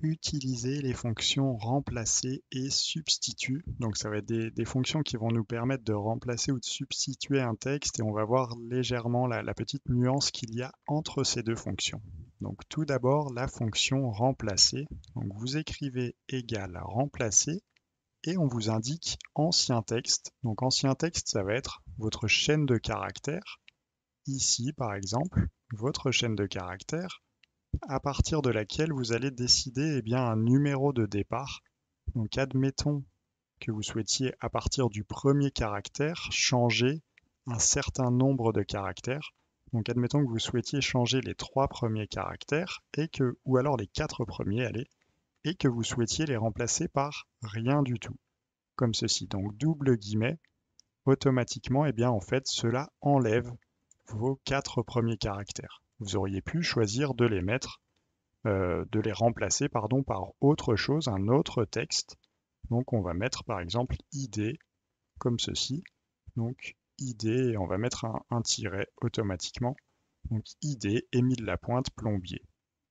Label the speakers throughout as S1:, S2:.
S1: utiliser les fonctions remplacer et substitue. Donc ça va être des fonctions qui vont nous permettre de remplacer ou de substituer un texte et on va voir légèrement la petite nuance qu'il y a entre ces deux fonctions. Donc tout d'abord la fonction remplacer. Donc vous écrivez égal remplacer et on vous indique ancien texte. Donc ancien texte, ça va être votre chaîne de caractères. Ici par exemple, votre chaîne de caractères à partir de laquelle vous allez décider un numéro de départ. Donc admettons que vous souhaitiez à partir du premier caractère changer un certain nombre de caractères. Donc admettons que vous souhaitiez changer les 3 premiers caractères ou alors les 4 premiers, allez, et que vous souhaitiez les remplacer par rien du tout, comme ceci. Donc double guillemets, automatiquement, en fait, cela enlève vos 4 premiers caractères. Vous auriez pu choisir de les mettre de les remplacer par autre chose, un autre texte. Donc on va mettre par exemple ID comme ceci. Donc ID et on va mettre un tiret automatiquement. Donc ID Émile Lapointe plombier.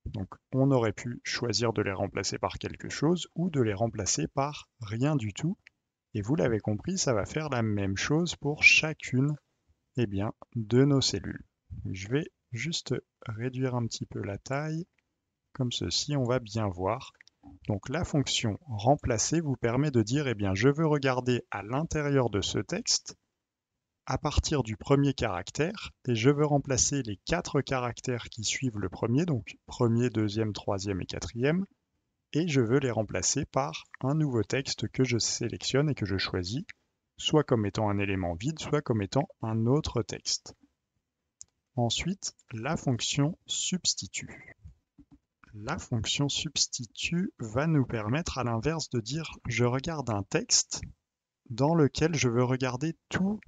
S1: Donc on aurait pu choisir de les remplacer par quelque chose ou de les remplacer par rien du tout. Et vous l'avez compris, ça va faire la même chose pour chacune de nos cellules. Je vais juste réduire un petit peu la taille. Comme ceci, on va bien voir. Donc la fonction remplacer vous permet de dire je veux regarder à l'intérieur de ce texte à partir du premier caractère et je veux remplacer les 4 caractères qui suivent le premier, donc premier, deuxième, troisième et quatrième, et je veux les remplacer par un nouveau texte que je sélectionne et que je choisis, soit comme étant un élément vide, soit comme étant un autre texte. Ensuite, la fonction substitue. La fonction substitue va nous permettre à l'inverse de dire je regarde un texte dans lequel je veux regarder tous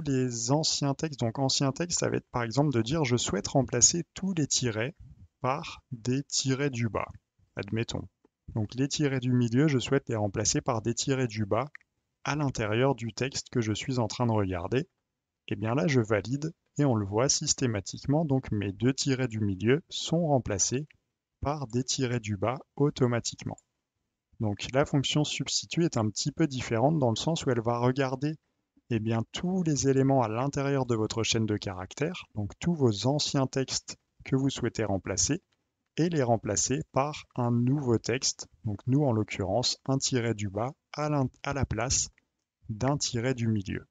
S1: les anciens textes. Donc ancien texte, ça va être par exemple de dire je souhaite remplacer tous les tirets par des tirets du bas, admettons. Donc les tirets du milieu, je souhaite les remplacer par des tirets du bas à l'intérieur du texte que je suis en train de regarder. Et bien là, je valide et on le voit systématiquement. Donc mes 2 tirets du milieu sont remplacés par des tirets du bas automatiquement. Donc la fonction substitue est un petit peu différente dans le sens où elle va regarder tous les éléments à l'intérieur de votre chaîne de caractères, donc tous vos anciens textes que vous souhaitez remplacer, et les remplacer par un nouveau texte, donc nous en l'occurrence un tiret du bas à la place d'un tiret du milieu.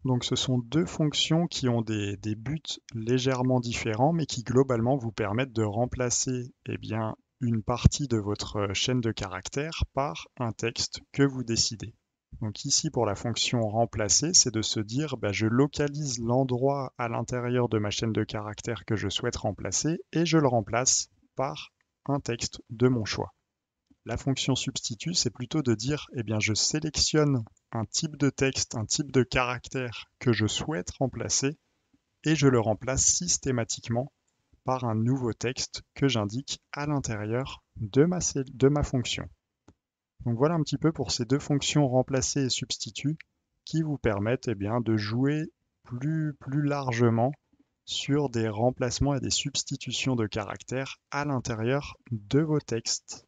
S1: Donc ce sont 2 fonctions qui ont des buts légèrement différents, mais qui globalement vous permettent de remplacer une partie de votre chaîne de caractères par un texte que vous décidez. Donc ici pour la fonction remplacer, c'est de se dire je localise l'endroit à l'intérieur de ma chaîne de caractères que je souhaite remplacer et je le remplace par un texte de mon choix. La fonction substitue, c'est plutôt de dire je sélectionne un type de texte, un type de caractère que je souhaite remplacer et je le remplace systématiquement par un nouveau texte que j'indique à l'intérieur de ma fonction. Donc voilà un petit peu pour ces 2 fonctions remplacer et substitue qui vous permettent de jouer plus largement sur des remplacements et des substitutions de caractères à l'intérieur de vos textes.